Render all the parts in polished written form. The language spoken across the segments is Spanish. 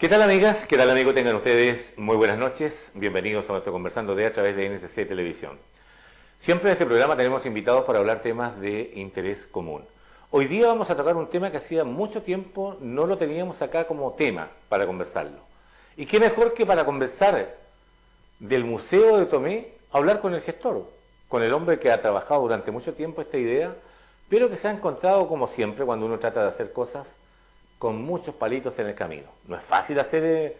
¿Qué tal, amigas? ¿Qué tal, amigos? Tengan ustedes muy buenas noches. Bienvenidos a nuestro Conversando de a través de NSC Televisión. Siempre en este programa tenemos invitados para hablar temas de interés común. Hoy día vamos a tocar un tema que hacía mucho tiempo no lo teníamos acá como tema para conversarlo. Y qué mejor que para conversar del Museo de Tomé, hablar con el gestor, con el hombre que ha trabajado durante mucho tiempo esta idea, pero que se ha encontrado, como siempre, cuando uno trata de hacer cosas, con muchos palitos en el camino. No es fácil hacer,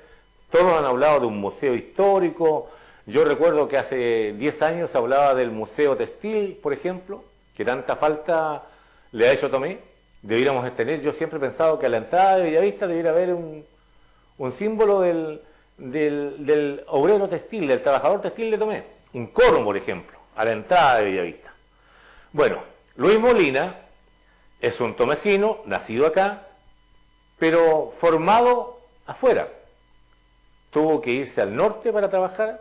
todos han hablado de un museo histórico. Yo recuerdo que hace 10 años se hablaba del Museo Textil, por ejemplo, que tanta falta le ha hecho Tomé. Debiéramos tener, yo siempre he pensado que a la entrada de Bellavista debiera haber un símbolo del obrero textil, del trabajador textil de Tomé. Un cono, por ejemplo, a la entrada de Bellavista. Bueno, Luis Molina es un tomecino, nacido acá, pero formado afuera. Tuvo que irse al norte para trabajar,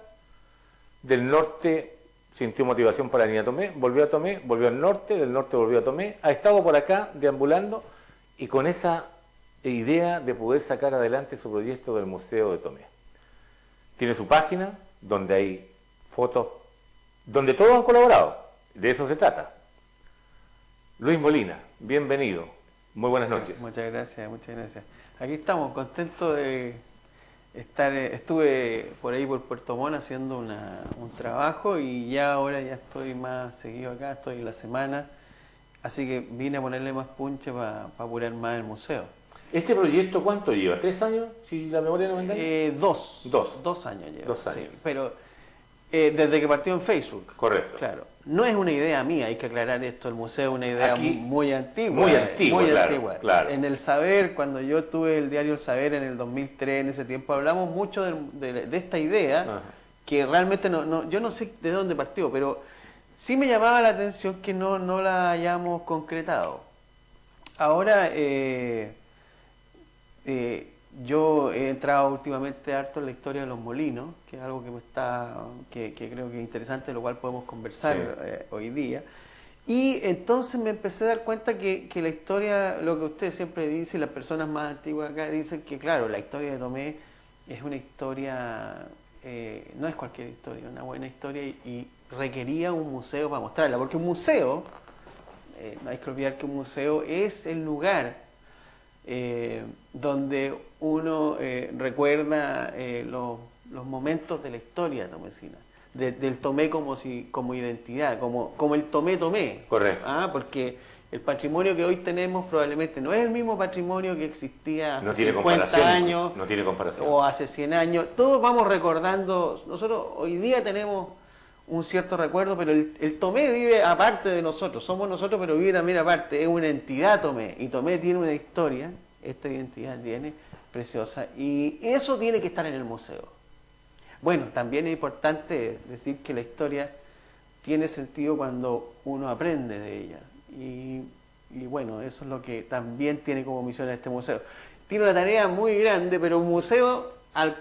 del norte sintió motivación para venir a Tomé, volvió a Tomé, volvió al norte, del norte volvió a Tomé, ha estado por acá deambulando y con esa idea de poder sacar adelante su proyecto del Museo de Tomé. Tiene su página donde hay fotos, donde todos han colaborado, de eso se trata. Luis Molina, bienvenido. Muy buenas noches. Muchas gracias, muchas gracias. Aquí estamos, contentos de estar. Estuve por ahí por Puerto Montt haciendo un trabajo y ya ahora ya estoy más seguido acá, estoy en la semana. Así que vine a ponerle más punche para apurar más el museo. ¿Este proyecto cuánto lleva? ¿3 años? Si la memoria no me engaña. Dos años lleva. 2 años. Sí, pero desde que partió en Facebook. Correcto. Claro. No es una idea mía, hay que aclarar esto, el museo es una idea aquí, muy antigua. Muy antigua. Claro. En El Saber, cuando yo tuve el diario El Saber en el 2003, en ese tiempo, hablamos mucho de esta idea, ajá, que realmente yo no sé de dónde partió, pero sí me llamaba la atención que no la hayamos concretado. Ahora, yo he entrado últimamente harto en la historia de los molinos, que es algo que creo que es interesante, de lo cual podemos conversar, sí, hoy día. Y entonces me empecé a dar cuenta que la historia, lo que usted siempre dice, las personas más antiguas acá dicen que, claro, la historia de Tomé es una historia, no es cualquier historia, una buena historia y requería un museo para mostrarla, porque un museo, no hay que olvidar que un museo es el lugar donde uno recuerda los momentos de la historia tomecina, del Tomé como identidad, como el Tomé. Correcto. Porque el patrimonio que hoy tenemos probablemente no es el mismo patrimonio que existía hace no tiene 50 años, no tiene comparación, o hace 100 años. Todos vamos recordando, nosotros hoy día tenemos un cierto recuerdo, pero el Tomé vive aparte de nosotros, somos nosotros, pero vive también aparte, es una entidad Tomé, y Tomé tiene una historia, esta identidad tiene, preciosa, y eso tiene que estar en el museo. Bueno, también es importante decir que la historia tiene sentido cuando uno aprende de ella, y bueno, eso es lo que también tiene como misión este museo. Tiene una tarea muy grande, pero un museo, al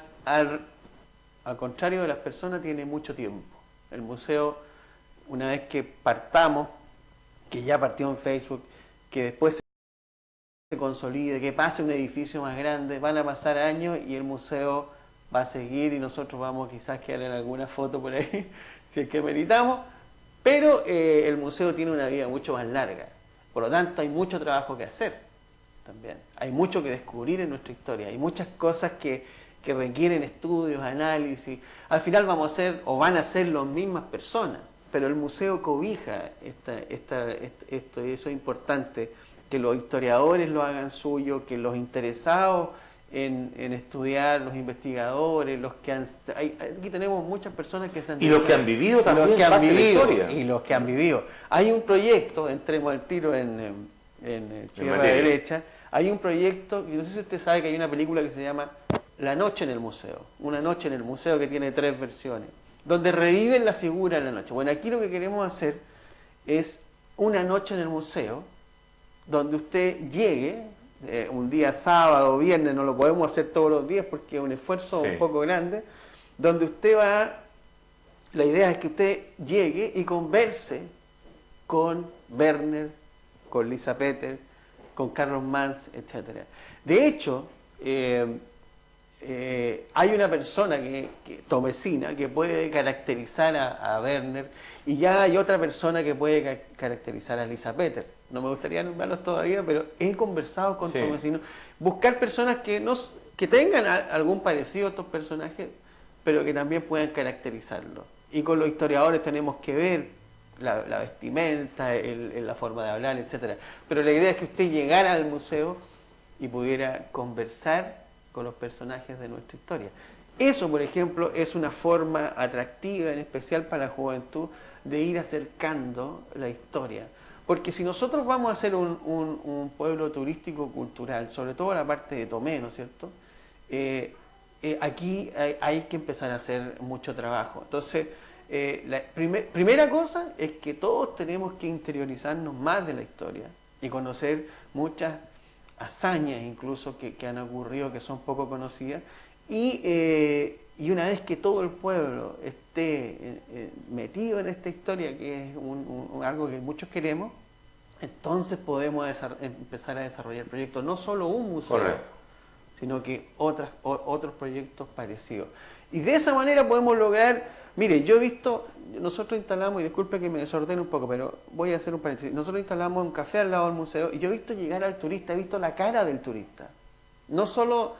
contrario de las personas, tiene mucho tiempo. El museo, una vez que partamos, que ya partió en Facebook, que después se consolide, que pase un edificio más grande, van a pasar años y el museo va a seguir y nosotros vamos quizás quedar en alguna foto por ahí, si es que meritamos, pero el museo tiene una vida mucho más larga, por lo tanto hay mucho trabajo que hacer también, hay mucho que descubrir en nuestra historia, hay muchas cosas que requieren estudios, análisis. Al final vamos a ser, o van a ser las mismas personas, pero el museo cobija esto, y eso es importante, que los historiadores lo hagan suyo, que los interesados en estudiar, los investigadores, aquí tenemos muchas personas que se han... Y los que han vivido también, y los que han vivido. Hay un proyecto, entremos al tiro en tierra derecha, hay un proyecto, y no sé si usted sabe que hay una película que se llama La noche en el museo, una noche en el museo, que tiene 3 versiones, donde reviven la figura de la noche. Bueno, aquí lo que queremos hacer es una noche en el museo, donde usted llegue, un día sábado o viernes, no lo podemos hacer todos los días porque es un esfuerzo un poco grande, donde usted va, la idea es que usted llegue y converse con Werner, con Lisa Peter, con Carlos Mans, etc. De hecho, hay una persona tomesina que puede caracterizar a Werner, y ya hay otra persona que puede caracterizar a Lisa Peter. No me gustaría nombrarlos todavía, pero he conversado con tomesinos. Buscar personas que tengan algún parecido a estos personajes, pero que también puedan caracterizarlos. Y con los historiadores tenemos que ver la vestimenta, la forma de hablar, etcétera. Pero la idea es que usted llegara al museo y pudiera conversar con los personajes de nuestra historia. Eso, por ejemplo, es una forma atractiva, en especial para la juventud, de ir acercando la historia. Porque si nosotros vamos a ser un pueblo turístico cultural, sobre todo la parte de Tomé, ¿no es cierto? Aquí hay que empezar a hacer mucho trabajo. Entonces, la primera cosa es que todos tenemos que interiorizarnos más de la historia y conocer muchas hazañas incluso que han ocurrido, que son poco conocidas, y una vez que todo el pueblo esté metido en esta historia, que es algo que muchos queremos, entonces podemos empezar a desarrollar proyectos, no solo un museo, correcto, sino que otros proyectos parecidos. Y de esa manera podemos lograr, mire, yo he visto, nosotros instalamos, y disculpe que me desordene un poco, pero voy a hacer un paréntesis, nosotros instalamos un café al lado del museo, y yo he visto llegar al turista, he visto la cara del turista, no solo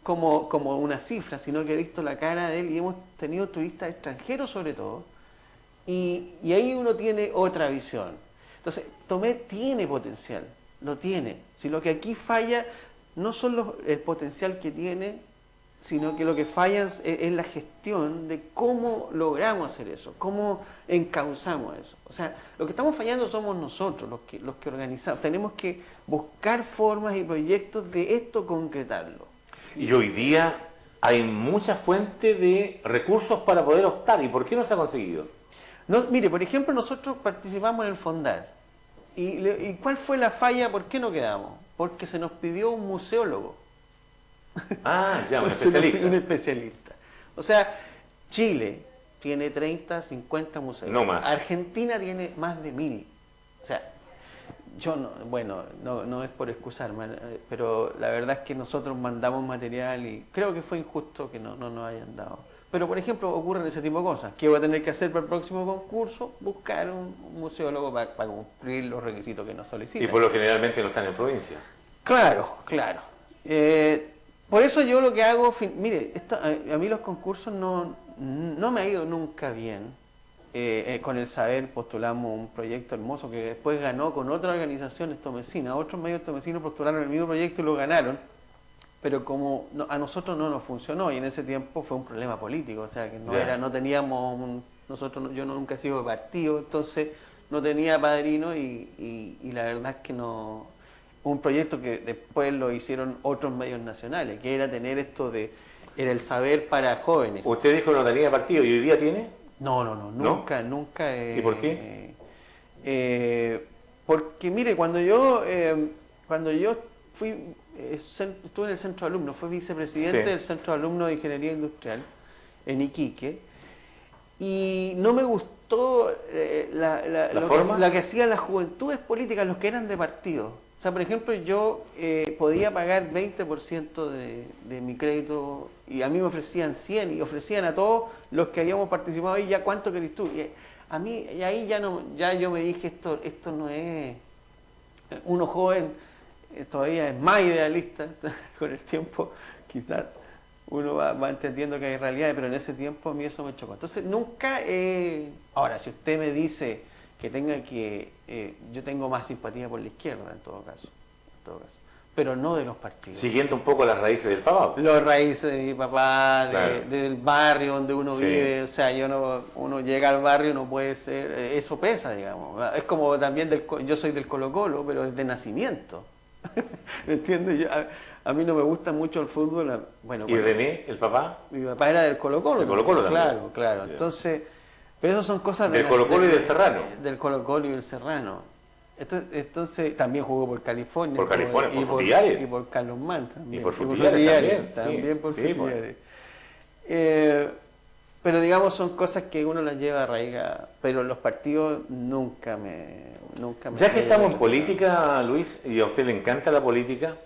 como una cifra, sino que he visto la cara de él, y hemos tenido turistas extranjeros sobre todo, y ahí uno tiene otra visión. Entonces, Tomé tiene potencial, lo tiene. Si lo que aquí falla no son el potencial que tiene, sino que lo que falla es la gestión de cómo logramos hacer eso, cómo encauzamos eso. O sea, lo que estamos fallando somos nosotros, los que organizamos. Tenemos que buscar formas y proyectos de esto concretarlo. Y hoy día hay mucha fuente de recursos para poder optar. ¿Y por qué no se ha conseguido? No, mire, por ejemplo, nosotros participamos en el Fondar. ¿Y cuál fue la falla? ¿Por qué no quedamos? Porque se nos pidió un museólogo. Ah, ya, un especialista. Un especialista. O sea, Chile tiene 30, 50 museos. No más. Argentina tiene más de 1000. O sea, yo no es por excusarme, pero la verdad es que nosotros mandamos material y creo que fue injusto que no nos hayan dado. Pero, por ejemplo, ocurren ese tipo de cosas. ¿Qué voy a tener que hacer para el próximo concurso? Buscar un museólogo para cumplir los requisitos que nos solicitan. Y por lo generalmente no están en provincia. Claro, claro. Por eso yo lo que hago, mire, a mí los concursos no me ha ido nunca bien. Con el Saber postulamos un proyecto hermoso que después ganó con otra organización tomesina. Otros medios tomesinos postularon el mismo proyecto y lo ganaron. Pero como a nosotros no nos funcionó, y en ese tiempo fue un problema político, o sea que no teníamos yo nunca he sido de partido, entonces no tenía padrino y la verdad es que no, un proyecto que después lo hicieron otros medios nacionales, que era tener era el Saber para jóvenes. ¿Usted dijo que no tenía partido y hoy día tiene? No, nunca. ¿Y por qué? Porque mire, cuando yo estuve en el centro de alumnos, fui vicepresidente del centro de alumnos de Ingeniería Industrial en Iquique, y no me gustó lo que hacían las juventudes políticas, los que eran de partido. O sea, por ejemplo, yo podía pagar 20% de mi crédito, y a mí me ofrecían 100, y ofrecían a todos los que habíamos participado ahí, ya cuánto querés tú. Y a mí, y ahí ya yo me dije, esto no es, uno joven todavía es más idealista, con el tiempo quizás uno va entendiendo que hay realidades, pero en ese tiempo a mí eso me chocó. Entonces nunca ahora, si usted me dice que yo tengo más simpatía por la izquierda en todo caso, pero no de los partidos. Siguiendo un poco las raíces del papá. Las raíces de mi papá, claro, del barrio donde uno vive, o sea, uno llega al barrio, no puede ser, eso pesa, digamos. Es como también yo soy del Colo-Colo, pero es de nacimiento. ¿Me entiendes? A mí no me gusta mucho el fútbol. ¿Y René, el papá? Mi papá era del Colo-Colo. Del Colo-Colo también. Claro. Entonces, pero eso son cosas del Colo-Colo y del Serrano. Del Colo-Colo y del Serrano. Entonces también jugó por California. Por Frutillar. Y por Carlos Mann también. Y por Frutillar también por Frutillar. Bueno. Pero digamos, son cosas que uno las lleva arraigadas, pero los partidos nunca me ya que estamos en política, Luis, y a usted le encanta la política,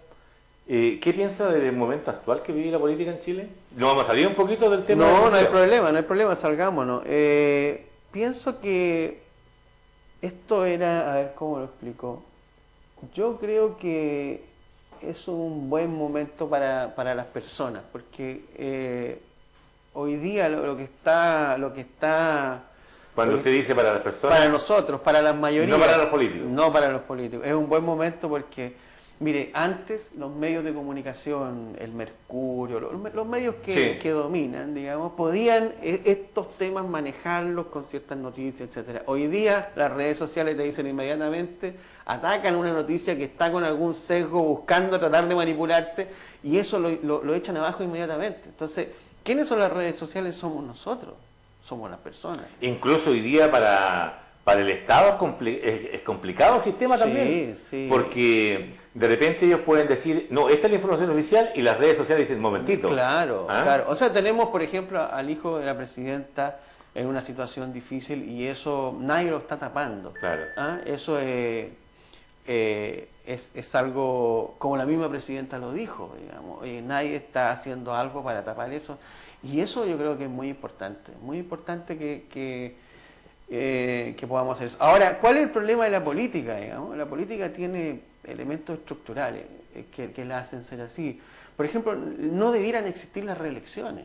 ¿Qué piensa del momento actual que vive la política en Chile? ¿Nos vamos a salir un poquito del tema? No, no hay problema, no hay problema, salgámonos. Pienso que esto era, a ver cómo lo explico. Yo creo que es un buen momento para las personas, porque hoy día lo que está Cuando usted dice para las personas... para nosotros, para las mayorías. No para los políticos. No para los políticos. Es un buen momento porque, mire, antes los medios de comunicación, el Mercurio, los medios que dominan, digamos, podían estos temas manejarlos con ciertas noticias, etcétera. Hoy día las redes sociales te dicen inmediatamente, atacan una noticia que está con algún sesgo buscando tratar de manipularte y eso lo echan abajo inmediatamente. Entonces, ¿quiénes son las redes sociales? Somos nosotros. Somos las personas. Incluso hoy día para el Estado es complicado el sistema también. Sí. Porque de repente ellos pueden decir, no, esta es la información oficial y las redes sociales dicen, momentito. Claro, claro. O sea, tenemos, por ejemplo, al hijo de la presidenta en una situación difícil y eso nadie lo está tapando. Claro. Eso es algo, como la misma presidenta lo dijo, digamos, nadie está haciendo algo para tapar eso. Y eso yo creo que es muy importante que podamos hacer eso. Ahora, ¿cuál es el problema de la política? Digamos? La política tiene elementos estructurales que la hacen ser así. Por ejemplo, no debieran existir las reelecciones,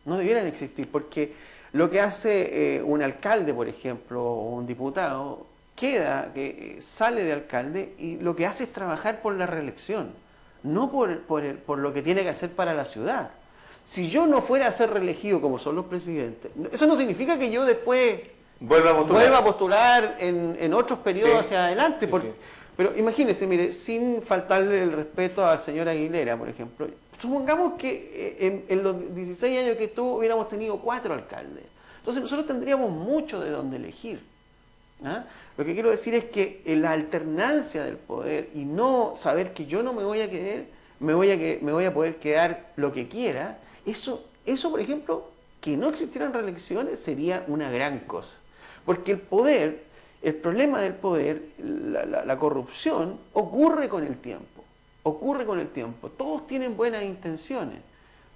no debieran existir, porque lo que hace un alcalde, por ejemplo, o un diputado, sale de alcalde y lo que hace es trabajar por la reelección, no por lo que tiene que hacer para la ciudad. Si yo no fuera a ser reelegido como son los presidentes, eso no significa que yo después vuelva a postular en otros periodos hacia adelante. Pero imagínese, mire, sin faltarle el respeto al señor Aguilera, por ejemplo, supongamos que en los 16 años que estuvo hubiéramos tenido 4 alcaldes. Entonces nosotros tendríamos mucho de donde elegir. Lo que quiero decir es que la alternancia del poder y no saber que yo no me voy a quedar, me voy a poder quedar lo que quiera, eso, por ejemplo, que no existieran reelecciones sería una gran cosa. Porque el problema del poder, la corrupción, ocurre con el tiempo. Todos tienen buenas intenciones,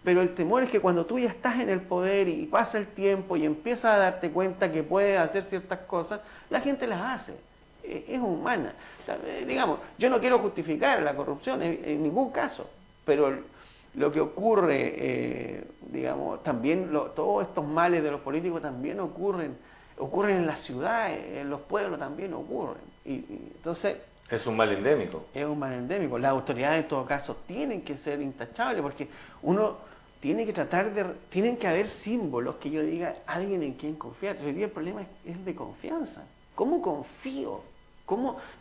pero el temor es que cuando tú ya estás en el poder y pasa el tiempo y empiezas a darte cuenta que puedes hacer ciertas cosas, la gente las hace. Es humana. Digamos, yo no quiero justificar la corrupción en ningún caso, pero lo que ocurre, digamos, también todos estos males de los políticos también ocurren en las ciudades, en los pueblos también ocurren. Y entonces... Es un mal endémico. Es un mal endémico. Las autoridades en todo caso tienen que ser intachables porque uno tiene que tienen que haber símbolos que yo diga alguien en quien confiar. Hoy día el problema es de confianza. ¿Cómo confío?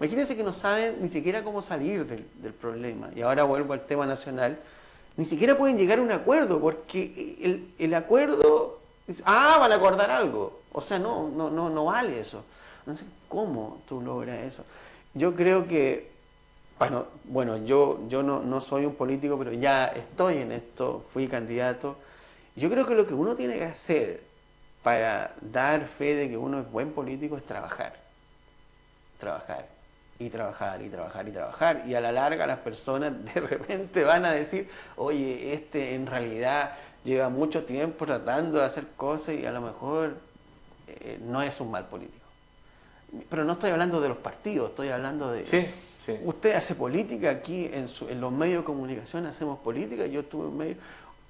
Imagínense que no saben ni siquiera cómo salir del problema. Y ahora vuelvo al tema nacional. Ni siquiera pueden llegar a un acuerdo porque el acuerdo... van a acordar algo. O sea, no vale eso. Entonces, ¿cómo tú logras eso? Yo creo que, bueno, yo no soy un político, pero ya estoy en esto, fui candidato. Yo creo que lo que uno tiene que hacer para dar fe de que uno es buen político es trabajar. Y trabajar. Y a la larga las personas de repente van a decir, oye, en realidad lleva mucho tiempo tratando de hacer cosas y a lo mejor no es un mal político. Pero no estoy hablando de los partidos, estoy hablando de... Sí. Usted hace política aquí, en los medios de comunicación hacemos política, yo estuve en medio...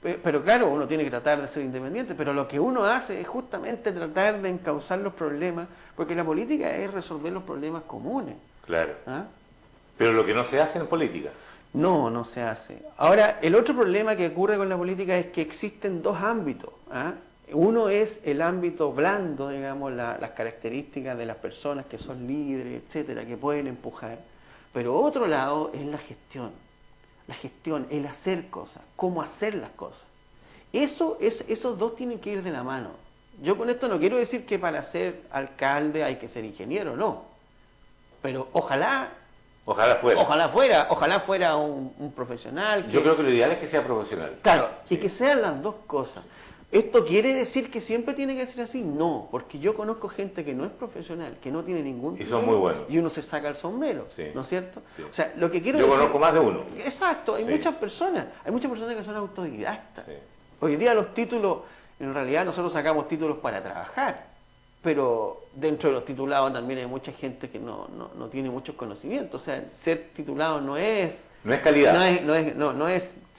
Pero claro, uno tiene que tratar de ser independiente, pero lo que uno hace es justamente tratar de encauzar los problemas, porque la política es resolver los problemas comunes. Claro. Pero lo que no se hace en política. No se hace. Ahora, el otro problema que ocurre con la política es que existen 2 ámbitos. Uno es el ámbito blando, digamos, las características de las personas que son líderes, etcétera, que pueden empujar. Pero otro lado es la gestión, el hacer cosas, cómo hacer las cosas. Esos 2 tienen que ir de la mano. Yo con esto no quiero decir que para ser alcalde hay que ser ingeniero, no. Pero ojalá fuera un profesional. Yo creo que lo ideal es que sea profesional. Claro, y que sean las 2 cosas. ¿Esto quiere decir que siempre tiene que ser así? No, porque yo conozco gente que no es profesional, que no tiene ningún Y son muy buenos. y uno se saca el sombrero, Sí. ¿no es cierto? Sí. O sea, lo que quiero Yo decir... conozco más de uno. Exacto, hay Sí. muchas personas que son autodidactas. Sí. Hoy día los títulos, en realidad nosotros sacamos títulos para trabajar, pero dentro de los titulados también hay mucha gente que no tiene muchos conocimientos. O sea, ser titulado no es... No es calidad.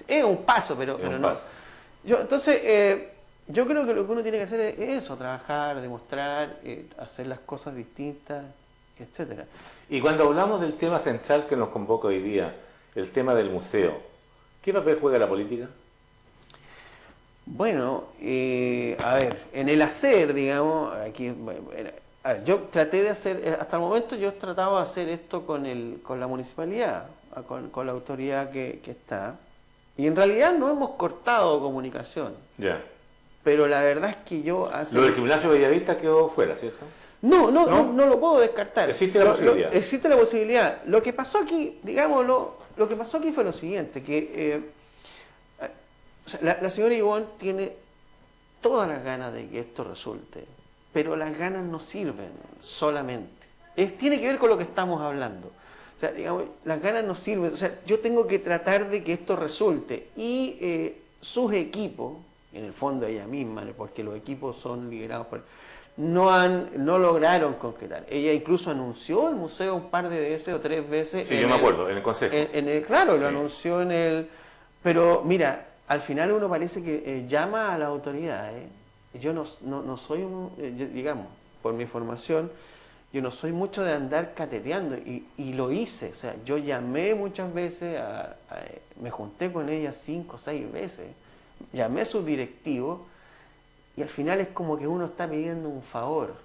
Es un paso, pero un no. paso. Entonces, yo creo que lo que uno tiene que hacer es eso, trabajar, demostrar, hacer las cosas distintas, etcétera. Y cuando hablamos del tema central que nos convoca hoy día, el tema del museo, ¿qué papel juega la política? Bueno, a ver, en el hacer, digamos, aquí, a ver, yo traté de hacer, hasta el momento yo he tratado de hacer esto con la municipalidad, con la autoridad que está, y en realidad no hemos cortado comunicación, Ya. pero la verdad es que yo Lo del gimnasio Bellavista quedó fuera, ¿cierto? No lo puedo descartar. Existe la posibilidad. Existe la posibilidad. Lo que pasó aquí, digámoslo, lo que pasó aquí fue lo siguiente, que o sea, la señora Ivonne tiene todas las ganas de que esto resulte, pero las ganas no sirven solamente. Tiene que ver con lo que estamos hablando. O sea, digamos, las ganas no sirven. O sea, yo tengo que tratar de que esto resulte. Y sus equipos, en el fondo ella misma, porque los equipos son liderados por... No lograron concretar. Ella incluso anunció el museo un par de veces o 3 veces. Sí, yo me acuerdo, en el consejo. Claro, Sí. lo anunció en el... Pero mira, al final uno parece que llama a la autoridad. Yo no soy digamos, por mi formación, yo no soy mucho de andar cateteando y lo hice. O sea, yo llamé muchas veces, me junté con ella 5 o 6 veces, llamé a sus directivos y al final es como que uno está pidiendo un favor.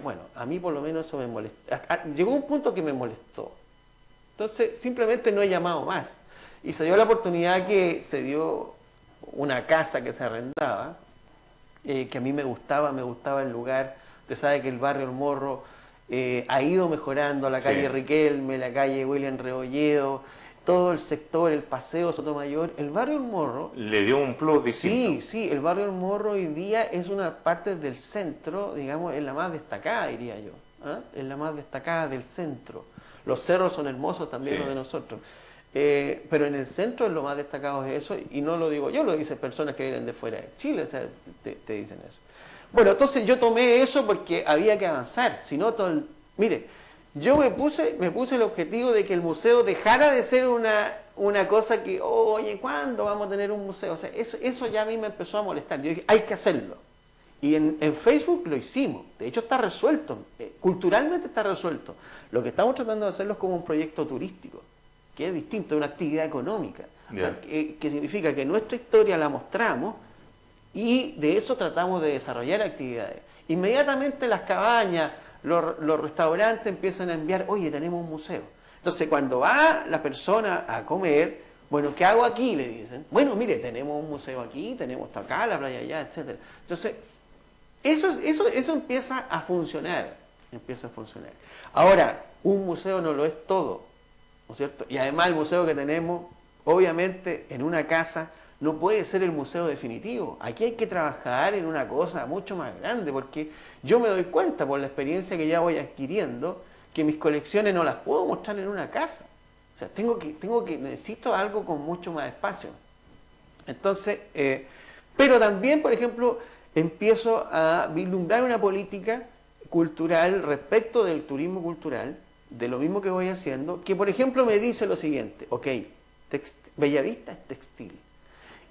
Bueno, a mí por lo menos eso me molestó. Llegó un punto que me molestó. Entonces simplemente no he llamado más. Y se dio la oportunidad que se dio una casa que se arrendaba, que a mí me gustaba el lugar. Usted sabe que el barrio El Morro ha ido mejorando, la calle Sí. Riquelme, la calle William Rebolledo, todo el sector, el Paseo Sotomayor, el barrio El Morro. Le dio un plus distinto. Sí, el barrio El Morro hoy día es una parte del centro, digamos, es la más destacada, diría yo. Es la más destacada del centro. Los cerros son hermosos también, Sí. los de nosotros. Pero en el centro es lo más destacado es eso, y no lo digo yo, lo dicen personas que vienen de fuera de Chile, o sea, te dicen eso. Bueno, entonces yo tomé eso porque había que avanzar, si no, mire, yo me puse el objetivo de que el museo dejara de ser una cosa que, oye, ¿cuándo vamos a tener un museo? O sea, eso ya a mí me empezó a molestar, yo dije, hay que hacerlo. Y en Facebook lo hicimos, de hecho está resuelto, culturalmente está resuelto. Lo que estamos tratando de hacerlo es como un proyecto turístico, que es distinto, es una actividad económica. O sea, que significa que nuestra historia la mostramos y de eso tratamos de desarrollar actividades. Inmediatamente las cabañas, los restaurantes empiezan a enviar, oye, tenemos un museo. Entonces cuando va la persona a comer, bueno, ¿qué hago aquí? Le dicen. Bueno, mire, tenemos un museo aquí, tenemos esto acá, la playa allá, etcétera. Entonces, eso empieza a funcionar. Ahora, un museo no lo es todo, ¿no es cierto? Y además el museo que tenemos, obviamente, en una casa, no puede ser el museo definitivo. Aquí hay que trabajar en una cosa mucho más grande, porque yo me doy cuenta por la experiencia que ya voy adquiriendo, que mis colecciones no las puedo mostrar en una casa. O sea, necesito algo con mucho más espacio. Entonces, pero también, por ejemplo, empiezo a vislumbrar una política cultural respecto del turismo cultural, de lo mismo que voy haciendo, que por ejemplo me dice lo siguiente, ok, Bellavista es textil.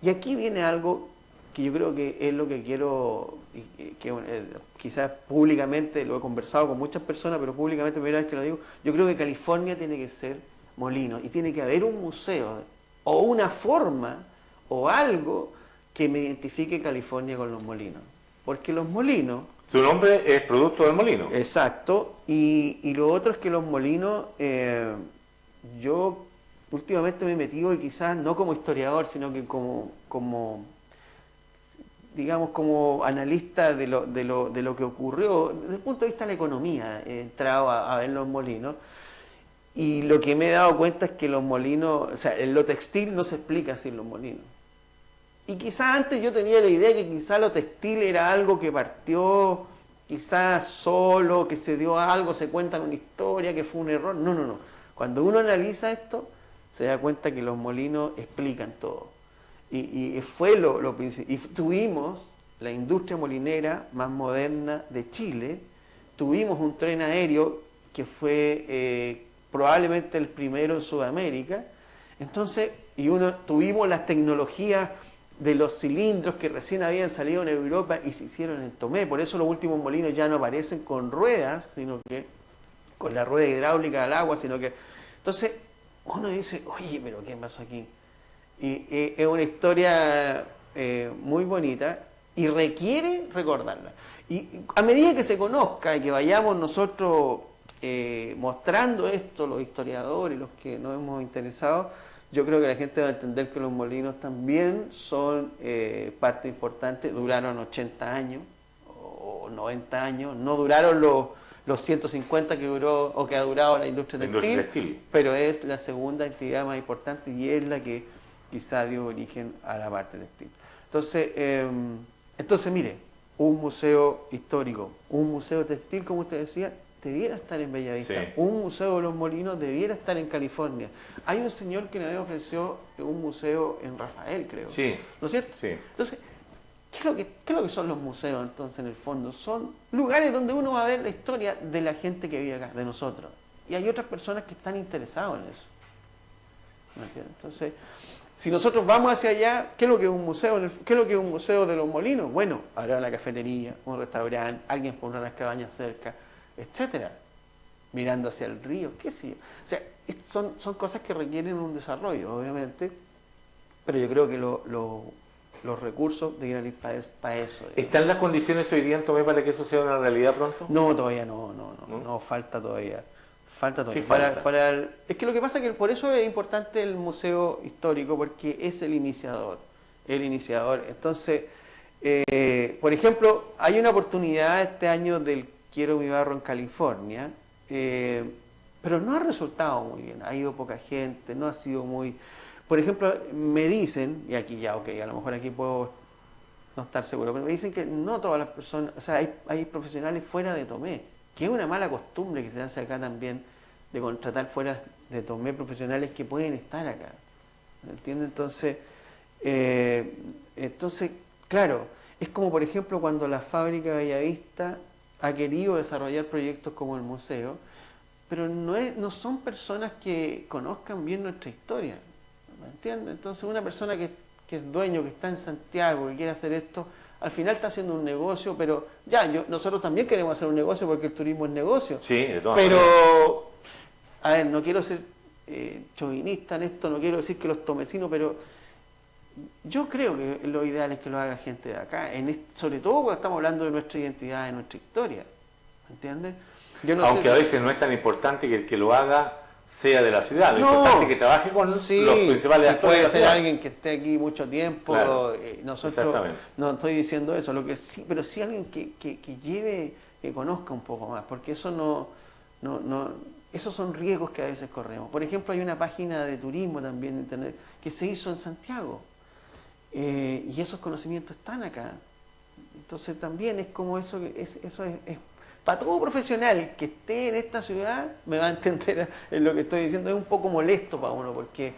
Y aquí viene algo que yo creo que es lo que quiero, quizás públicamente, lo he conversado con muchas personas, pero públicamente, primera vez que lo digo, yo creo que California tiene que ser molino, y tiene que haber un museo, o una forma, o algo que me identifique California con los molinos. Porque los molinos... Tu nombre es producto del molino. Exacto, y lo otro es que los molinos, yo últimamente me he metido, y quizás no como historiador, sino que digamos, como analista de lo que ocurrió, desde el punto de vista de la economía, he entrado a ver los molinos, y lo que me he dado cuenta es que los molinos, o sea, lo textil no se explica sin los molinos. Y quizás antes yo tenía la idea que quizás lo textil era algo que partió quizás solo, que se dio algo, se cuenta una historia, que fue un error. No, no, no. Cuando uno analiza esto, se da cuenta que los molinos explican todo. Y fue lo principal. Y tuvimos la industria molinera más moderna de Chile, tuvimos un tren aéreo que fue probablemente el primero en Sudamérica. Entonces, tuvimos las tecnologías de los cilindros que recién habían salido en Europa y se hicieron en Tomé. Por eso los últimos molinos ya no aparecen con ruedas, sino que con la rueda hidráulica al agua, sino que... Entonces, uno dice, oye, pero ¿qué pasó aquí? Y es una historia muy bonita y requiere recordarla. Y a medida que se conozca y que vayamos nosotros mostrando esto, los historiadores, los que nos hemos interesado, yo creo que la gente va a entender que los molinos también son parte importante. Duraron 80 años o 90 años, no duraron los 150 que duró o que ha durado la industria textil, pero es la segunda actividad más importante y es la que quizá dio origen a la parte textil. Entonces mire, un museo histórico, un museo textil, como usted decía, debiera estar en Bellavista. Sí. Un museo de los molinos debiera estar en California. Hay un señor que me ofreció un museo en Rafael, creo. Sí. ¿No es cierto? Sí. Entonces, ¿qué es lo que son los museos entonces en el fondo? Son lugares donde uno va a ver la historia de la gente que vive acá, de nosotros. Y hay otras personas que están interesadas en eso. ¿Me entiendes? Entonces, si nosotros vamos hacia allá, ¿qué es lo que es un museo? ¿Qué es lo que es un museo de los molinos? Bueno, habrá una cafetería, un restaurante, alguien pondrá unas cabañas cerca, etcétera, mirando hacia el río, qué sé yo. O sea, son cosas que requieren un desarrollo, obviamente, pero yo creo que los recursos deberían ir para eso. ¿Están las condiciones hoy día en Tomé para que eso sea una realidad pronto? No, todavía no, falta todavía. ¿Qué falta? Es que lo que pasa es que por eso es importante el museo histórico, porque es el iniciador. Entonces, por ejemplo, hay una oportunidad este año del Quiero mi barro en California, pero no ha resultado muy bien, ha ido poca gente, no ha sido muy... Por ejemplo, me dicen, y aquí ya, ok, a lo mejor aquí puedo no estar seguro, pero me dicen que no todas las personas, o sea, hay profesionales fuera de Tomé, que es una mala costumbre que se hace acá también, de contratar fuera de Tomé profesionales que pueden estar acá, ¿entiendes? Entonces, claro, es como por ejemplo cuando la fábrica Bellavista ha querido desarrollar proyectos como el museo, pero no son personas que conozcan bien nuestra historia, ¿me entiendes? Entonces una persona que es dueño, que está en Santiago, que quiere hacer esto, al final está haciendo un negocio, pero nosotros también queremos hacer un negocio porque el turismo es negocio. Sí, de todas pero, maneras. A ver, no quiero ser chauvinista en esto, no quiero decir que los tomecinos, pero yo creo que lo ideal es que lo haga gente de acá, sobre todo cuando estamos hablando de nuestra identidad, de nuestra historia, ¿entiendes? Aunque a veces no es tan importante que el que lo haga sea de la ciudad, lo importante es que trabaje con los principales actores. Puede ser alguien que esté aquí mucho tiempo, claro, nosotros no estoy diciendo eso, pero sí alguien que lleve, que conozca un poco más, porque eso esos son riesgos que a veces corremos. Por ejemplo, hay una página de turismo también en internet que se hizo en Santiago, y esos conocimientos están acá. Entonces también es como eso es para todo profesional que esté en esta ciudad, me va a entender en lo que estoy diciendo, es un poco molesto para uno, porque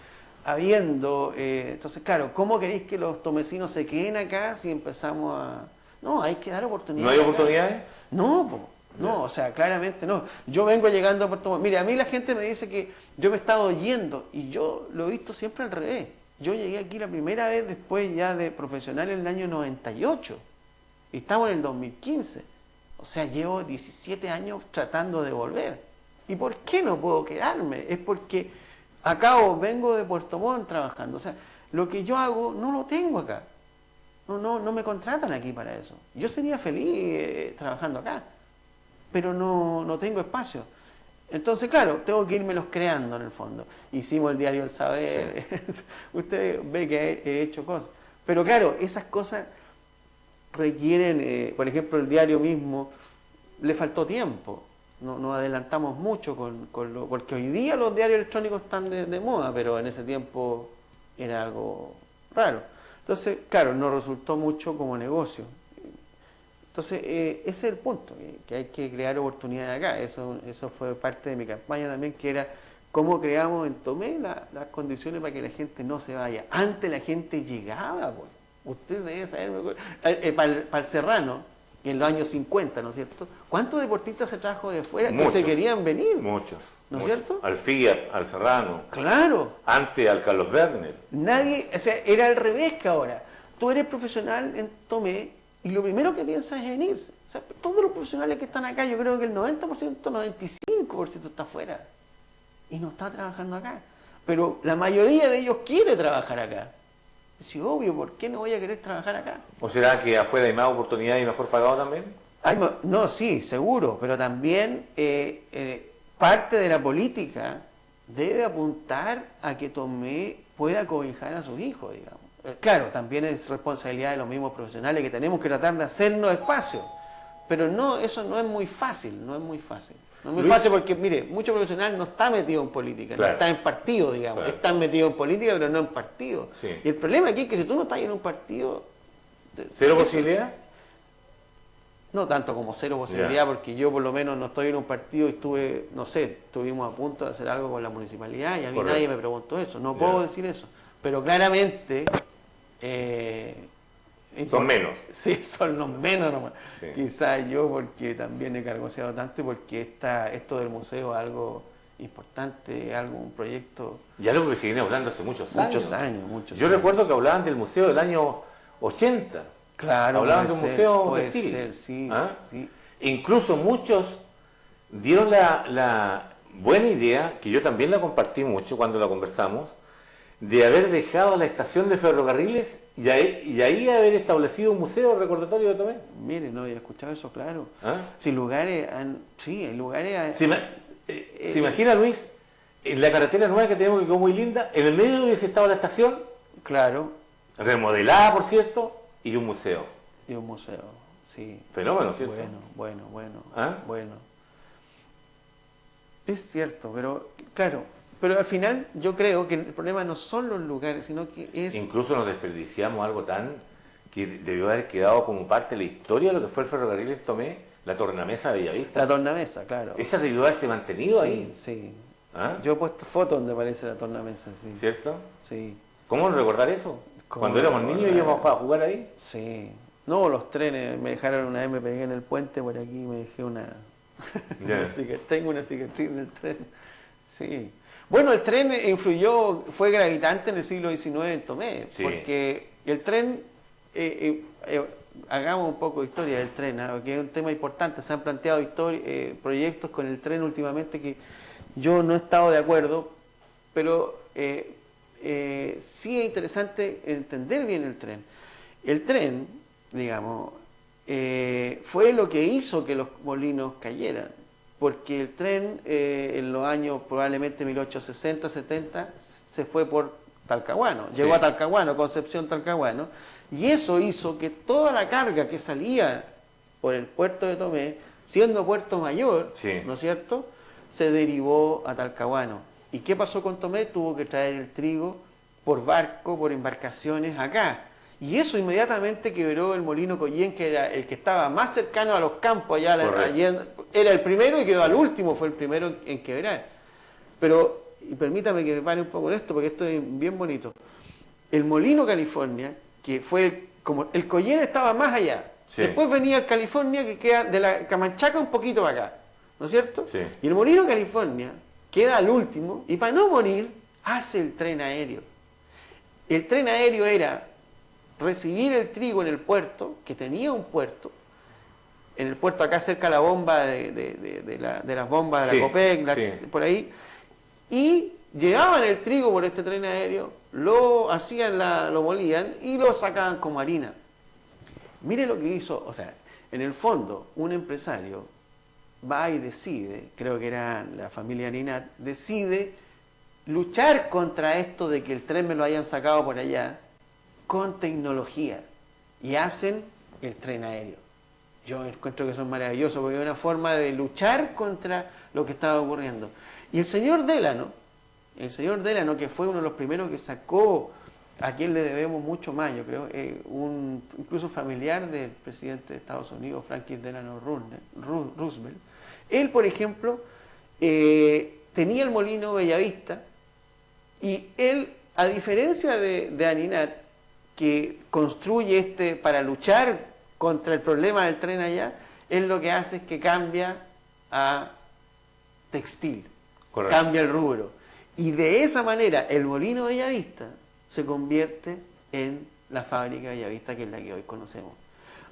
entonces claro, ¿cómo queréis que los tomecinos se queden acá si empezamos a... No, hay que dar oportunidades. ¿No hay oportunidades? No, o sea, claramente no. Yo vengo llegando a Puerto Montt. Mire, a mí la gente me dice que yo me he estado yendo y yo lo he visto siempre al revés. Yo llegué aquí la primera vez después ya de profesional en el año 98 y estamos en el 2015. O sea, llevo 17 años tratando de volver. ¿Y por qué no puedo quedarme? Es porque vengo de Puerto Montt trabajando. O sea, lo que yo hago no lo tengo acá. No me contratan aquí para eso. Yo sería feliz trabajando acá, pero no tengo espacio. Entonces, claro, tengo que irme los creando en el fondo. Hicimos el diario El Saber. Sí. Usted ve que he hecho cosas. Pero claro, esas cosas requieren, por ejemplo, el diario mismo, le faltó tiempo. Nos adelantamos mucho porque hoy día los diarios electrónicos están de moda, pero en ese tiempo era algo raro. Entonces, claro, no resultó mucho como negocio. Entonces, ese es el punto, que hay que crear oportunidades acá. Eso fue parte de mi campaña también, que era cómo creamos en Tomé las condiciones para que la gente no se vaya. Antes la gente llegaba, pues. Usted debe saber, para el Serrano, en los años 50, ¿no es cierto? ¿Cuántos deportistas se trajo de fuera Muchos, que se querían venir? Muchos. ¿No es muchos. cierto? Al Fiat, al Serrano. Claro. Antes al Carlos Werner. Nadie, o sea, era al revés que ahora. Tú eres profesional en Tomé y lo primero que piensas es venirse. O sea, todos los profesionales que están acá, yo creo que el 90%, 95% está afuera. Y no está trabajando acá. Pero la mayoría de ellos quiere trabajar acá. Sí, obvio, ¿por qué no voy a querer trabajar acá? ¿O será que afuera hay más oportunidades y mejor pagado también? No, sí, seguro, pero también parte de la política debe apuntar a que Tomé pueda cobijar a sus hijos, digamos. Claro, también es responsabilidad de los mismos profesionales que tenemos que tratar de hacernos espacio, pero no, eso no es muy fácil, no es muy fácil. No es muy fácil porque, mire, mucho profesional no está metido en política, claro, no está en partido, digamos. Claro. Están metidos en política, pero no en partido. Sí. Y el problema aquí es que si tú no estás en un partido... ¿Cero posibilidad? No tanto como cero posibilidad, porque yo por lo menos no estoy en un partido y estuvimos a punto de hacer algo con la municipalidad y a mí nadie me preguntó eso. No puedo decir eso. Pero claramente... son menos. Sí, son los menos nomás. Sí. Quizás yo porque también he cargoseado tanto y porque esto del museo es algo importante, un proyecto... Y algo que se viene hablando hace muchos años. Yo recuerdo que hablaban del museo del año 80. Claro, hablaban de un museo textil. Sí, ¿Ah? sí. Incluso muchos dieron la buena idea, que yo también la compartí mucho cuando la conversamos, de haber dejado la estación de ferrocarriles y ahí haber establecido un museo recordatorio de Tomé. Mire, no había escuchado eso, claro. ¿Ah? Si lugares hay lugares... ¿Se imagina, Luis, en la carretera nueva que tenemos, que quedó muy linda, en el medio hubiese estado la estación? Claro. Remodelada, por cierto, y un museo. Y un museo, sí. Fenómeno, ¿cierto? Bueno. ¿Ah? Bueno. Es cierto, pero claro, pero al final yo creo que el problema no son los lugares, sino que es... Incluso nos desperdiciamos algo tan que debió haber quedado como parte de la historia de lo que fue el ferrocarril en Tomé, la tornamesa de Bellavista. La tornamesa, claro. Esa debió haberse mantenido ahí. Sí. ¿Ah? Yo he puesto fotos donde aparece la tornamesa, sí. ¿Cierto? Sí. ¿Cómo no recordar eso? Cuando éramos niños íbamos a jugar ahí. Sí. No, los trenes, me dejaron una vez, me pegué en el puente por aquí, me dejé una... Tengo una cicatriz en el tren. Sí. Bueno, el tren fue gravitante en el siglo XIX en Tomé, sí. Porque el tren, hagamos un poco de historia del tren, que es un tema importante, se han planteado proyectos con el tren últimamente que yo no he estado de acuerdo, pero sí es interesante entender bien el tren. El tren, digamos, fue lo que hizo que los molinos cayeran, porque el tren en los años probablemente 1860, 70 se fue por Talcahuano, llegó a Talcahuano, Concepción Talcahuano, y eso hizo que toda la carga que salía por el puerto de Tomé, siendo puerto mayor, ¿no es cierto?, se derivó a Talcahuano. ¿Y qué pasó con Tomé? Tuvo que traer el trigo por barco, por embarcaciones acá. Y eso inmediatamente quebró el molino Collén, que era el que estaba más cercano a los campos, allá era el primero y quedó al último, fue el primero en quebrar. Pero, y permítame que me pare un poco en esto, porque esto es bien bonito. El molino California, que fue como el Collén estaba más allá. Sí. Después venía el California, que queda de la Camanchaca un poquito para acá, ¿no es cierto? Sí. Y el molino California queda al último, y para no morir, hace el tren aéreo. El tren aéreo era recibir el trigo en el puerto, que tenía un puerto, en el puerto acá cerca de la bomba de las bombas de la Copec, por ahí, y llevaban el trigo por este tren aéreo, lo molían y lo sacaban como harina. Mire lo que hizo, o sea, en el fondo, un empresario va y decide, creo que era la familia Ninat, decide luchar contra esto de que el tren me lo hayan sacado por allá, con tecnología, y hacen el tren aéreo. Yo encuentro que eso es maravilloso porque es una forma de luchar contra lo que estaba ocurriendo. Y el señor Delano, que fue uno de los primeros que sacó a quien le debemos mucho más, yo creo, incluso familiar del presidente de Estados Unidos, Franklin Delano Roosevelt. Él, por ejemplo, tenía el molino Bellavista y él, a diferencia de Aninat, que construye para luchar contra el problema del tren allá, él lo que hace es que cambia a textil, correcto, cambia el rubro. Y de esa manera el molino Bellavista se convierte en la fábrica Bellavista, que es la que hoy conocemos.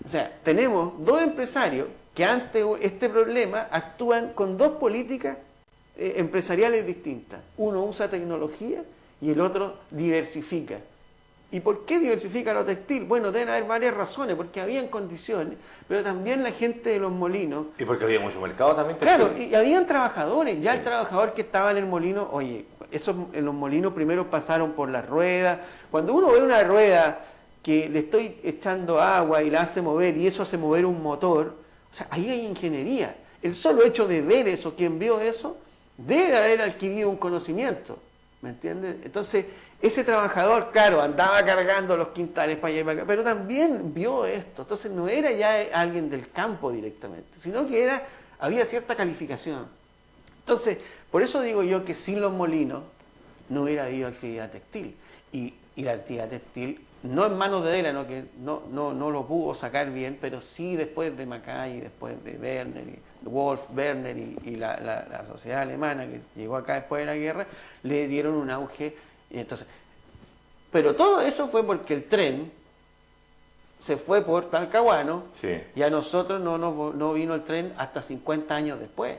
O sea, tenemos dos empresarios que ante este problema actúan con dos políticas empresariales distintas. Uno usa tecnología y el otro diversifica. ¿Y por qué diversifica lo textil? Bueno, deben haber varias razones, porque habían condiciones, pero también la gente de los molinos... Y porque había mucho mercado también textil. Claro, y habían trabajadores, ya sí. El trabajador que estaba en el molino, oye, en los molinos primero pasaron por las ruedas. Cuando uno ve una rueda que le estoy echando agua y la hace mover, y eso hace mover un motor, o sea, ahí hay ingeniería. El solo hecho de ver eso, quien vio eso, debe haber adquirido un conocimiento, ¿me entiendes? Entonces, ese trabajador, claro, andaba cargando los quintales para allá y para acá, pero también vio esto. Entonces no era ya alguien del campo directamente, sino que había cierta calificación. Entonces, por eso digo yo que sin los molinos no hubiera habido actividad textil. Y la actividad textil, no en manos de Delano, que no lo pudo sacar bien, pero sí después de Mackay, después de Werner, Wolf, Werner y la sociedad alemana que llegó acá después de la guerra, le dieron un auge. Entonces, pero todo eso fue porque el tren se fue por Talcahuano, sí, y a nosotros no vino el tren hasta 50 años después,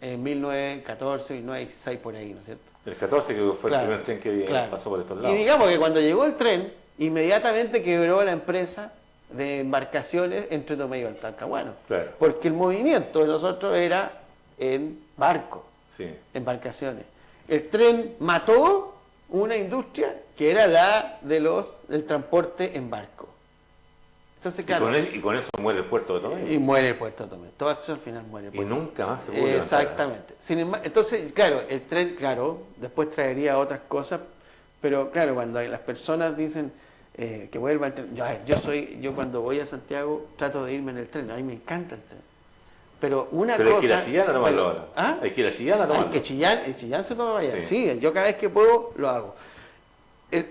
en 1914, 1916, por ahí, ¿no es cierto? El 14 que fue claro, el primer tren que pasó por estos lados. Y digamos que cuando llegó el tren, inmediatamente quebró la empresa de embarcaciones entre Tomello y Talcahuano, claro, porque el movimiento de nosotros era en barco, sí, embarcaciones. El tren mató una industria que era la del transporte en barco. Entonces, claro, y con eso muere el puerto de Tomé. Y muere el puerto de Tomé. Todo eso al final muere el puerto. Y nunca más se vuelve. Exactamente. Sin embargo, entonces, claro, el tren, claro, después traería otras cosas, pero claro, cuando las personas dicen que vuelva el tren, yo cuando voy a Santiago trato de irme en el tren, a mí me encta el tren. Pero cosa... hay que ir a Chillán a tomarlo ahora. ¿Ah? Hay que ir a Chillán a tomarlo. En Chillán se toma allá. Sí, yo cada vez que puedo lo hago.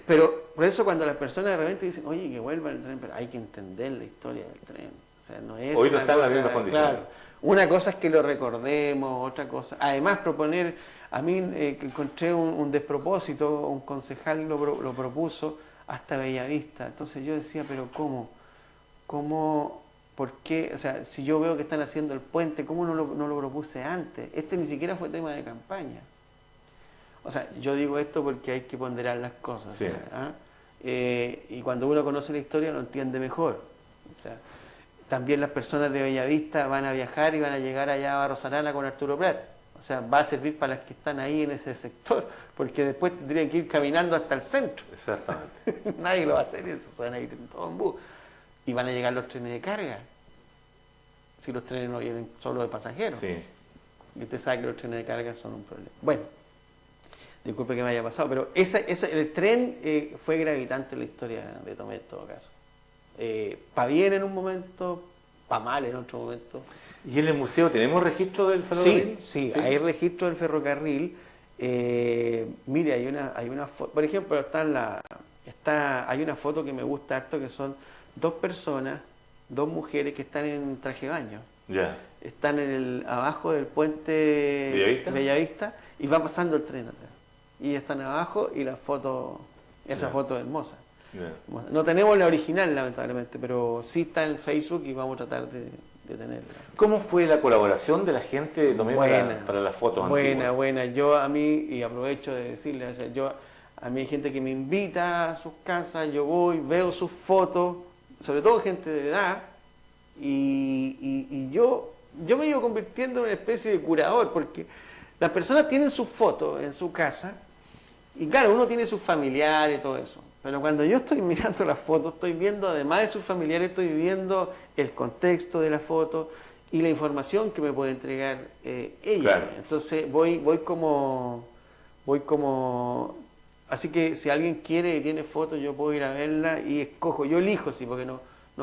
Pero por eso cuando las personas de repente dicen, oye, que vuelva el tren, pero hay que entender la historia del tren. O sea, no es... Hoy no está en las mismas condiciones. Claro, una cosa es que lo recordemos, otra cosa... Además, proponer... A mí que encontré un despropósito, un concejal lo propuso hasta Bellavista. Entonces yo decía, pero ¿cómo? ¿Por qué? O sea, si yo veo que están haciendo el puente, ¿cómo no lo propuse antes? Ni siquiera fue tema de campaña. O sea, yo digo esto porque hay que ponderar las cosas. Sí. ¿Ah? Y cuando uno conoce la historia lo entiende mejor. O sea, también las personas de Bellavista van a viajar y van a llegar allá a Barros Arana con Arturo Prat. O sea, va a servir para las que están ahí en ese sector, porque después tendrían que ir caminando hasta el centro. Exactamente. Nadie lo va a hacer eso, se van a ir en todo en bus. Y van a llegar los trenes de carga. Si los trenes no vienen solo de pasajeros. Sí. Y usted sabe que los trenes de carga son un problema. Bueno, disculpe que me haya pasado, pero el tren fue gravitante en la historia de Tomé en todo caso. Pa' bien en un momento, pa' mal en otro momento. ¿Y en el museo tenemos registro del ferrocarril? Sí, hay registro del ferrocarril. Mire, hay una foto, por ejemplo, hay una foto que me gusta harto, que son dos personas, dos mujeres que están en traje de baño. Ya. Están abajo del puente Bellavista y va pasando el tren atrás. Y están abajo y foto es hermosa. Yeah. No tenemos la original, lamentablemente, pero sí está en Facebook y vamos a tratar de tenerla. ¿Cómo fue la colaboración de la gente de Tomé para las fotos antiguas? Buena. Yo a mí, y aprovecho de decirle, o sea, a mí hay gente que me invita a sus casas, yo voy, veo sus fotos, sobre todo gente de edad, y yo me he ido convirtiendo en una especie de curador, porque las personas tienen sus fotos en su casa, y claro, uno tiene sus familiares y todo eso. Pero cuando yo estoy mirando las fotos, estoy viendo, además de sus familiares, estoy viendo el contexto de la foto y la información que me puede entregar ella. Claro. Entonces voy como Así que si alguien quiere y tiene fotos, yo puedo ir a verla y escojo, yo elijo, sí, porque no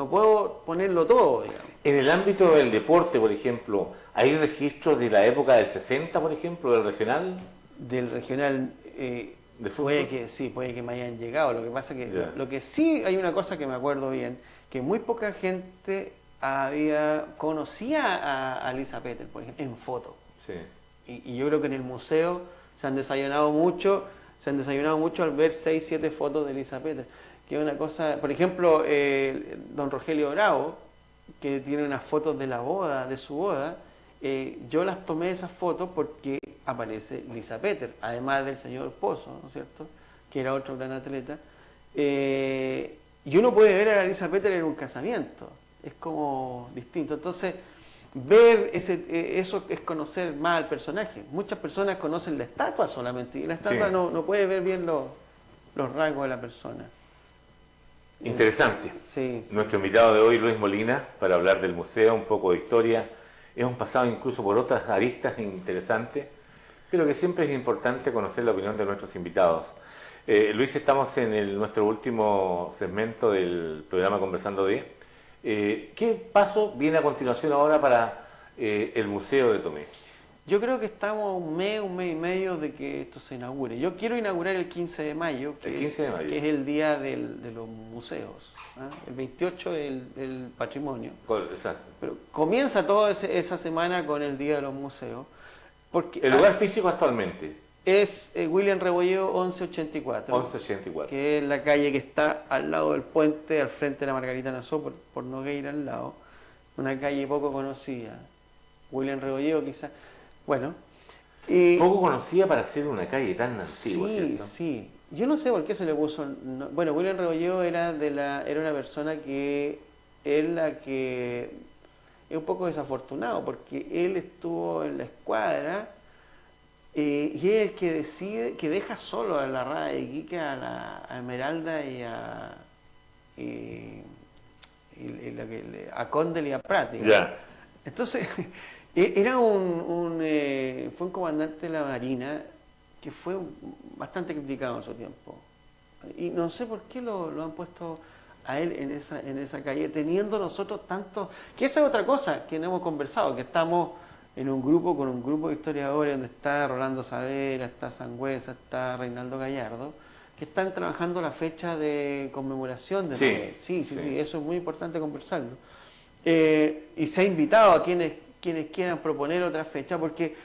puedo ponerlo todo, digamos. En el ámbito del deporte, por ejemplo, ¿hay registros de la época del 60, por ejemplo, del regional? Del regional, ¿De fútbol? puede que sí, puede que me hayan llegado. Lo que pasa que Ya. lo que sí hay una cosa que me acuerdo bien, que muy poca gente conocía a Lisa Peter, por ejemplo, en foto. Sí. Y yo creo que en el museo se han desayunado mucho al ver 6, 7 fotos de Lisa Peter. Que es una cosa, por ejemplo, don Rogelio Bravo, que tiene unas fotos de la boda, de su boda, yo las tomé esas fotos porque aparece Lisa Peter, además del señor Pozo, ¿no es cierto?, que era otro gran atleta. Y uno puede ver a la Lisa Peter en un casamiento, es como distinto. Entonces, ver eso es conocer más al personaje. Muchas personas conocen la estatua solamente, y la estatua Sí. no puede ver bien los rasgos de la persona. Interesante. Sí, sí. Nuestro invitado de hoy, Luis Molina, para hablar del museo, un poco de historia. Hemos pasado incluso por otras aristas interesantes, pero que siempre es importante conocer la opinión de nuestros invitados. Luis, estamos en nuestro último segmento del programa Conversando de. ¿Qué paso viene a continuación ahora para el Museo de Tomé? Yo creo que estamos a un mes y medio de que esto se inaugure. Yo quiero inaugurar el 15 de mayo, El 15 de mayo. que es el día de los museos. ¿Ah? El 28 del patrimonio. Exacto. Pero comienza toda esa semana con el día de los museos. Porque El lugar físico actualmente, es William Rebolledo 1184. 1184. Que es la calle que está al lado del puente, al frente de la Margarita Nassau, por Nogueira al lado. Una calle poco conocida. William Rebolledo quizás. Bueno. Poco conocida para ser una calle tan antigua, sí, ¿cierto? sí. Yo no sé por qué se le puso. Bueno, William Rebolledo era una persona que es un poco desafortunado, porque él estuvo en la escuadra y es el que decide, que deja solo a la Rada de Iquique, a Esmeralda y a Condel y a Prat, digamos. Ya. Entonces, era fue un comandante de la Marina que fue bastante criticado en su tiempo. Y no sé por qué lo han puesto a él en esa calle, teniendo nosotros tanto. Que esa es otra cosa que no hemos conversado, que estamos en un grupo con un grupo de historiadores donde está Rolando Saavedra, está Sangüesa, está Reinaldo Gallardo, que están trabajando la fecha de conmemoración de Noé. Sí, eso es muy importante conversarlo. Y se ha invitado a quienes quieran proponer otra fecha, porque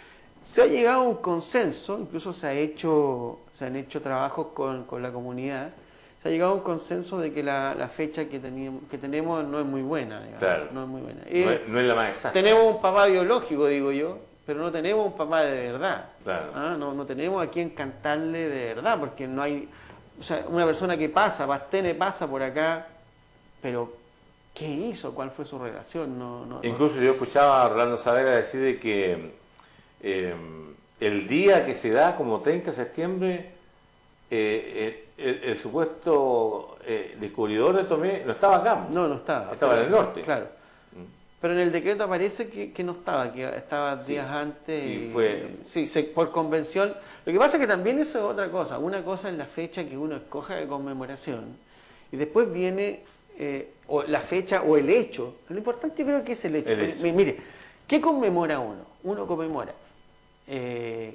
se ha llegado a un consenso, incluso se han hecho trabajos con la comunidad, se ha llegado a un consenso de que la fecha que tenemos no es muy buena, digamos. Claro. No es muy buena. No es la más exacta. Tenemos un papá biológico, digo yo, pero no tenemos un papá de verdad. Claro. No tenemos a quien cantarle de verdad, porque no hay, o sea, una persona que Pastene pasa por acá, pero ¿qué hizo? ¿Cuál fue su relación? Incluso yo escuchaba a Rolando Saavedra decir de que el día que se da como 30 de septiembre, el supuesto descubridor de Tomé no estaba acá. No estaba. Estaba en el norte. Claro. Pero en el decreto aparece que no estaba, que estaba días antes. Por convención. Lo que pasa es que también eso es otra cosa. Una cosa es la fecha que uno escoja de conmemoración y después viene o la fecha o el hecho. Lo importante yo creo que es el hecho. Mire, ¿qué conmemora uno? Uno conmemora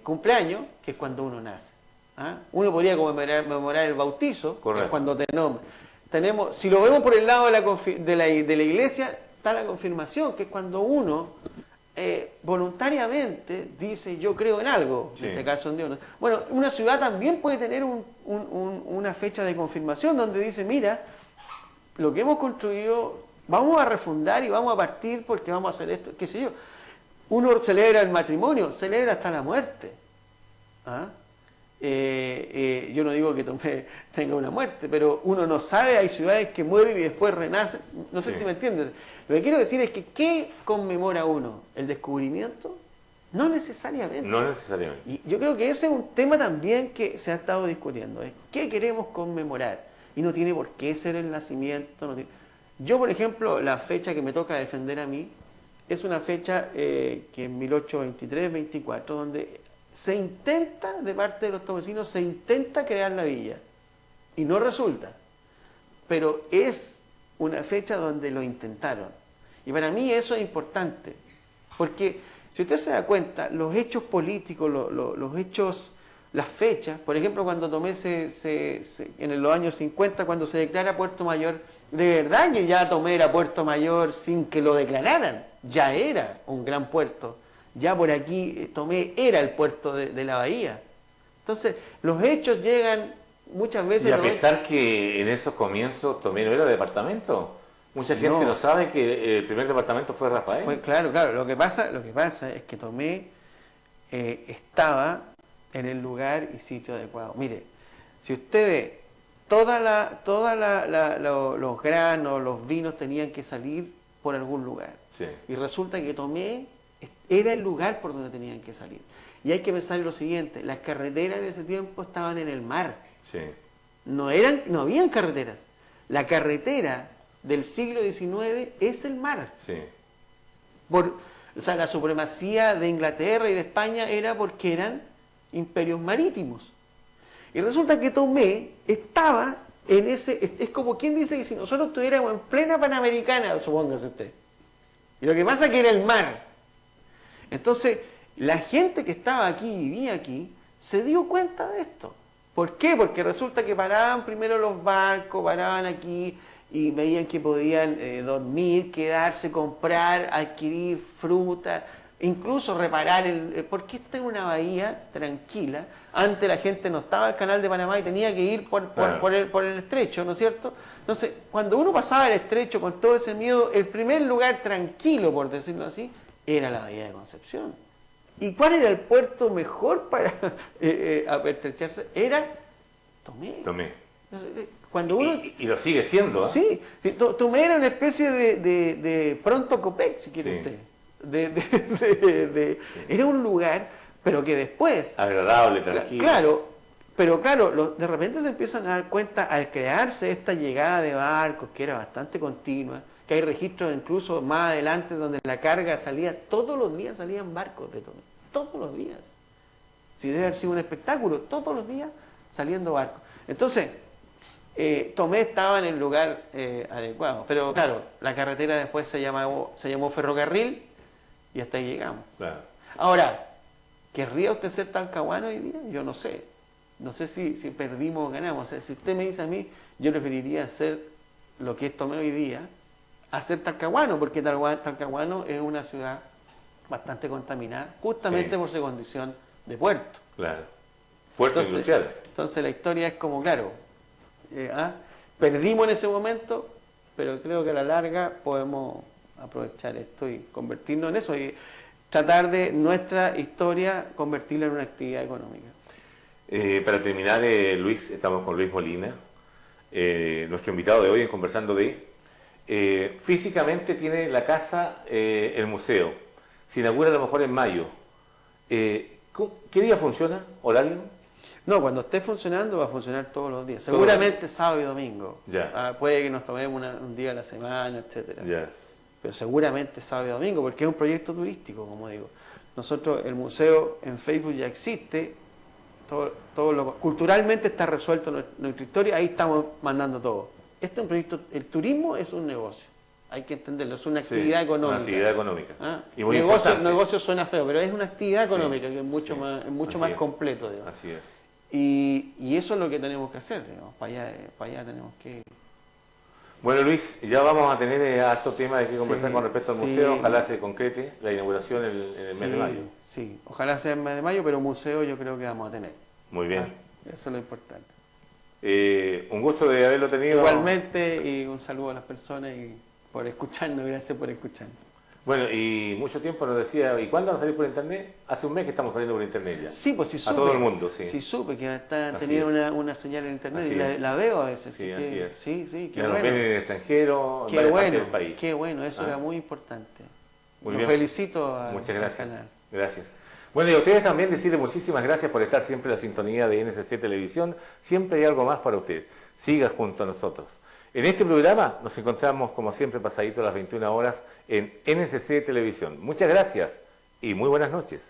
cumpleaños, que es cuando uno nace. ¿Ah? Uno podría conmemorar el bautizo, que es cuando te nombran. Si lo vemos por el lado de la iglesia, está la confirmación, que es cuando uno voluntariamente dice yo creo en algo, en este caso en Dios. Bueno, una ciudad también puede tener una fecha de confirmación donde dice, mira, lo que hemos construido vamos a refundar y vamos a partir porque vamos a hacer esto, qué sé yo. Uno celebra el matrimonio, celebra hasta la muerte. ¿Ah? Yo no digo que Tomé tenga una muerte, pero uno no sabe, hay ciudades que mueren y después renacen. No sé si me entiendes. Lo que quiero decir es que ¿qué conmemora uno? ¿El descubrimiento? No necesariamente. No necesariamente. Y yo creo que ese es un tema también que se ha estado discutiendo. Es ¿qué queremos conmemorar? Y no tiene por qué ser el nacimiento. Yo, por ejemplo, la fecha que me toca defender a mí es una fecha que en 1823-24, donde se intenta, de parte de los tomecinos, se intenta crear la villa. Y no resulta. Pero es una fecha donde lo intentaron. Y para mí eso es importante. Porque, si usted se da cuenta, los hechos políticos, los hechos, las fechas, por ejemplo, cuando Tomé en los años 50, cuando se declara Puerto Mayor, de verdad que ya Tomé era Puerto Mayor sin que lo declararan. Ya era un gran puerto. Ya por aquí Tomé era el puerto de la bahía. Entonces, los hechos llegan muchas veces... Y a pesar que en esos comienzos Tomé no era departamento, mucha gente no sabe que el primer departamento fue Rafael. Claro. Lo que pasa es que Tomé estaba en el lugar y sitio adecuado. Mire, si usted ve, los granos, los vinos tenían que salir por algún lugar. Sí. Y resulta que Tomé era el lugar por donde tenían que salir. Y hay que pensar lo siguiente, las carreteras en ese tiempo estaban en el mar. Sí. No habían carreteras. La carretera del siglo XIX es el mar. Sí. O sea, la supremacía de Inglaterra y de España era porque eran imperios marítimos. Y resulta que Tomé estaba en ese... Es como quien dice que si nosotros estuviéramos en plena Panamericana, supóngase usted. Y lo que pasa es que era el mar. Entonces, la gente que estaba aquí, vivía aquí, se dio cuenta de esto. ¿Por qué? Porque resulta que paraban primero los barcos, paraban aquí y veían que podían dormir, quedarse, comprar, adquirir fruta, incluso reparar porque esta es una bahía tranquila. Antes la gente no estaba al canal de Panamá y tenía que ir por el estrecho, ¿no es cierto? Entonces, cuando uno pasaba el estrecho con todo ese miedo, el primer lugar tranquilo, por decirlo así, era la bahía de Concepción. ¿Y cuál era el puerto mejor para apertrecharse? Era Tomé. Entonces, cuando uno... y lo sigue siendo, ¿eh? Sí, Tomé era una especie de pronto Copec, si quiere usted. Era un lugar, pero que después... Agradable, tranquilo. Claro, de repente se empiezan a dar cuenta al crearse esta llegada de barcos, que era bastante continua, que hay registros incluso más adelante donde la carga salía, todos los días salían barcos de Tomé, todos los días. Si debe haber sido un espectáculo, todos los días saliendo barcos. Entonces, Tomé estaba en el lugar adecuado, pero claro, la carretera después se llamó ferrocarril y hasta ahí llegamos. Claro. Ahora, ¿querría usted ser talcahuano hoy día? Yo no sé. No sé si perdimos o ganamos. O sea, si usted me dice a mí, yo preferiría hacer lo que es Tomé hoy día, a ser Talcahuano, porque Talcahuano es una ciudad bastante contaminada, justamente por su condición de puerto. Claro. Puerto industrial. Entonces la historia es como, claro, perdimos en ese momento, pero creo que a la larga podemos aprovechar esto y convertirnos en eso y tratar de nuestra historia convertirla en una actividad económica. Para terminar, Luis, estamos con Luis Molina, nuestro invitado de hoy en Conversando físicamente tiene la casa, el museo, se inaugura a lo mejor en mayo. ¿Qué día funciona? ¿Horario? No, cuando esté funcionando va a funcionar todos los días, seguramente sábado y domingo. Ya. Puede que nos tomemos un día a la semana, etcétera. Ya. Pero seguramente sábado y domingo, porque es un proyecto turístico, como digo. Nosotros, el museo en Facebook ya existe, culturalmente está resuelto nuestra historia, ahí estamos mandando todo. Este es un proyecto, el turismo es un negocio, hay que entenderlo, es una actividad económica. Una actividad económica. Y muy negocio suena feo, pero es una actividad económica que es mucho más completo, digamos. Así es. Y eso es lo que tenemos que hacer, digamos, para allá tenemos que ir. Bueno, Luis, ya vamos a tener harto tema de qué conversar con respecto al museo. Ojalá se concrete la inauguración en el mes de mayo. Sí, ojalá sea el mes de mayo, pero museo yo creo que vamos a tener. Muy bien. Eso es lo importante. Un gusto de haberlo tenido. Igualmente, y un saludo a las personas y por escucharnos, gracias por escucharnos. Bueno, y mucho tiempo nos decía, ¿y cuándo van a salir por internet? Hace un mes que estamos saliendo por internet ya. Sí, pues sí supe. A todo el mundo, sí. Sí supe que tenía una señal en internet así y la veo a veces. Sí, así es. Sí, qué bueno. Nos ven en el extranjero, en varias partes del país. Qué bueno, eso era muy importante. Muy bien. Felicito al gracias. canal. Gracias. Bueno, y a ustedes también decirles muchísimas gracias por estar siempre en la sintonía de NSC Televisión. Siempre hay algo más para usted. Siga junto a nosotros. En este programa nos encontramos, como siempre, pasadito a las 21 horas en NSC Televisión. Muchas gracias y muy buenas noches.